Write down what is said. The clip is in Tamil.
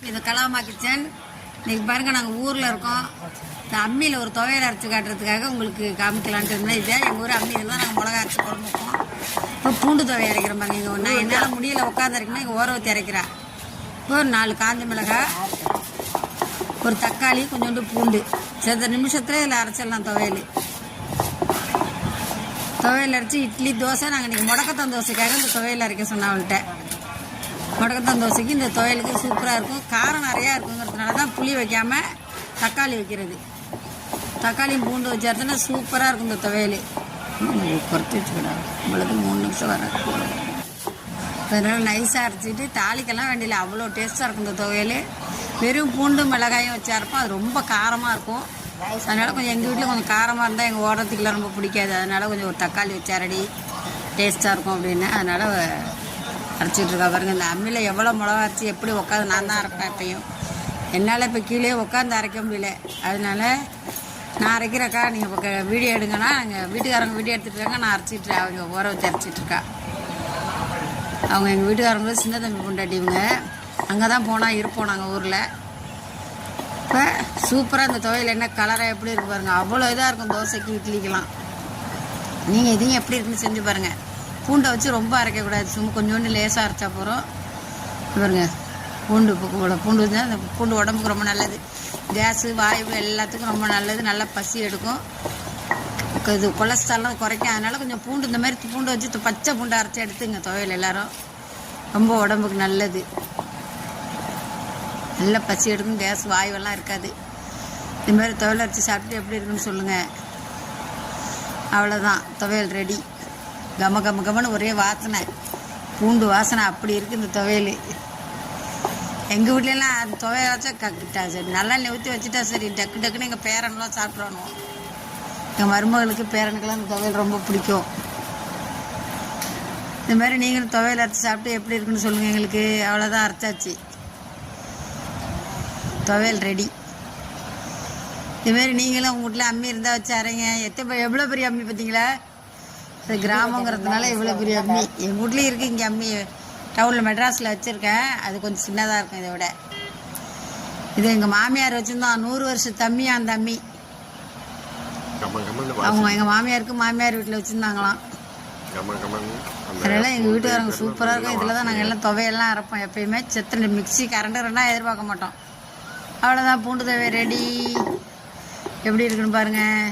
இது கலாமா கிச்சன். இன்னைக்கு பாருங்க, நாங்கள் ஊரில் இருக்கோம். இந்த அம்மியில் ஒரு துவையல் அரைச்சி காட்டுறதுக்காக உங்களுக்கு காமிக்கலான்ட்டு இருந்தால் இதே எங்கள் ஊர் அம்மியில் தான் நாங்கள் மிளகா அரைச்சி குழம்பு வைப்போம். இப்போ பூண்டு துவையை அரைக்கிற பாருங்க. இங்கே ஒன்றா என்னால் முடியல உட்காந்துருக்குன்னா இங்கே ஓர ஊற்றி அரைக்கிறேன். இப்போ ஒரு 4 காஞ்ச மிளகாய், ஒரு தக்காளி, கொஞ்சோண்டு பூண்டு சில நிமிஷத்தில் இதில் அரைச்சிடலாம். துவையல் அரைச்சி இட்லி, தோசை. நாங்கள் இன்றைக்கி முடக்கத்தான் தோசைக்காக இந்த துவையல் அரைக்க சொன்னேன் அவள்கிட்ட. முடக்கத்தான் தோசைக்கு இந்த துவையலுக்கு சூப்பராக இருக்கும். காரம் நிறையா இருக்குங்கிறதுனால தான் புளி வைக்காமல் தக்காளி வைக்கிறது. தக்காளியும் பூண்டு வச்சாருன்னா சூப்பராக இருக்கும் இந்த துவையல். குறைச்சி வச்சுக்கிடா, உங்களுக்கு 3 நிமிஷம் வர. அதனால் நைஸாக அரைச்சிட்டு தாளிக்கெல்லாம் வேண்டியில்லை, அவ்வளோ டேஸ்ட்டாக இருக்கும் இந்த துவையல். வெறும் பூண்டு மிளகாயும் வச்சா இருப்போம். அது ரொம்ப காரமாக இருக்கும். அதனால் கொஞ்சம் எங்கள் வீட்டில் கொஞ்சம் காரமாக இருந்தால் எங்கள் ஓரத்துக்குலாம் ரொம்ப பிடிக்காது. அதனால் கொஞ்சம் ஒரு தக்காளி வச்சாரடி டேஸ்ட்டாக இருக்கும் அப்படின்னு அதனால் அரைச்சிட்ருக்கா பாருங்க. இந்த அம்மியில் எவ்வளோ மிளகா அரைச்சி எப்படி உட்காந்து நான் தான் அரைப்பேன். எப்பயும் என்னால் இப்போ கீழே உட்காந்து அரைக்க முடியல. அதனால நான் அரைக்கிறக்கா, நீங்கள் இப்போ வீடியோ எடுங்கன்னா எங்கள் வீட்டுக்காரங்க வீடியோ எடுத்துகிட்ருக்காங்க, நான் அரைச்சிட்ருக்கேன். அவங்க ஊற வச்சு அரைச்சிட்ருக்கா. அவங்க எங்கள் வீட்டுக்காரங்களும் சின்ன தம்பி பொண்டாட்டி. இவங்க அங்கே தான் போனால் இருப்போம் நாங்கள் ஊரில். இப்போ சூப்பராக இந்த துவையல் என்ன கலராக எப்படி இருக்கு பாருங்கள். அவ்வளோ இதாக இருக்கும் தோசைக்கு, இட்லிக்கெலாம். நீங்கள் இதையும் எப்படி இருக்குன்னு செஞ்சு பாருங்கள். பூண்டை வச்சு ரொம்ப அரைக்கக்கூடாது, சும்மா கொஞ்சோண்டு லேசாக அரைச்சா போகிறோம். பாருங்க, பூண்டு வந்தால் அந்த பூண்டு உடம்புக்கு ரொம்ப நல்லது. கேஸு, வாயு எல்லாத்துக்கும் ரொம்ப நல்லது. நல்லா பசி எடுக்கும். இது கொலஸ்ட்ரால்லாம் குறைக்கும். அதனால் கொஞ்சம் பூண்டு இந்த மாதிரி பூண்டை வச்சு பச்சை பூண்டை அரைச்சி எடுத்துங்க துவையல். எல்லோரும் ரொம்ப உடம்புக்கு நல்லது. நல்லா பசி எடுக்கும், கேஸ் வாயுவெல்லாம் இருக்காது. இது மாதிரி துவையல் அரைச்சி சாப்பிட்டு எப்படி இருக்குன்னு சொல்லுங்கள். அவ்வளோதான், துவையல் ரெடி. கம கம கமன்னு ஒரே வாசனை, பூண்டு வாசனை அப்படி இருக்குது இந்த துவையல். எங்கள் வீட்லலாம் அந்த துவையல் வச்சா கக்கிட்டா சரி, நல்லா ஊற்றி வச்சுட்டா சரி, டக்கு டக்குன்னு எங்கள் பேரன்லாம் சாப்பிட்றணும். எங்கள் மருமகளுக்கு பேரனுக்கெல்லாம் இந்த துவையல் ரொம்ப பிடிக்கும். இந்த மாதிரி நீங்களும் துவையல் அரைச்சி சாப்பிட்டு எப்படி இருக்குன்னு சொல்லுங்கள் எங்களுக்கு. அவ்வளோதான், அரைச்சாச்சு, துவையல் ரெடி. இதுமாரி நீங்களும் உங்கள் வீட்டில் அம்மி இருந்தால் வச்சு அரைங்க. எவ்வளோ பெரிய அம்மி பார்த்தீங்களா? அது கிராமங்கிறதுனால இவ்வளோ பெரிய அம்மி. எங்கள் வீட்லேயும் இருக்குது இங்கே அம்மி. டவுனில் மெட்ராஸில் வச்சுருக்கேன். அது கொஞ்சம் சின்னதாக இருக்கும் இதை விட. இது எங்கள் மாமியார் வச்சுருந்தோம் 100 வருஷத்து அம்மியாக அந்த அம்மி. அவங்க எங்கள் மாமியார் வீட்டில் வச்சுருந்தாங்களாம். அதனால் எங்கள் வீட்டுக்காரங்க சூப்பராக இருக்கும். இதில் தான் நாங்கள் எல்லாம் துவையெல்லாம் அரைப்போம் எப்பயுமே. செத்து மிக்சி கரண்ட் ரெண்டாக எதிர்பார்க்க மாட்டோம். அவ்வளோதான், பூண்டு துவை ரெடி. எப்படி இருக்குன்னு பாருங்கள்.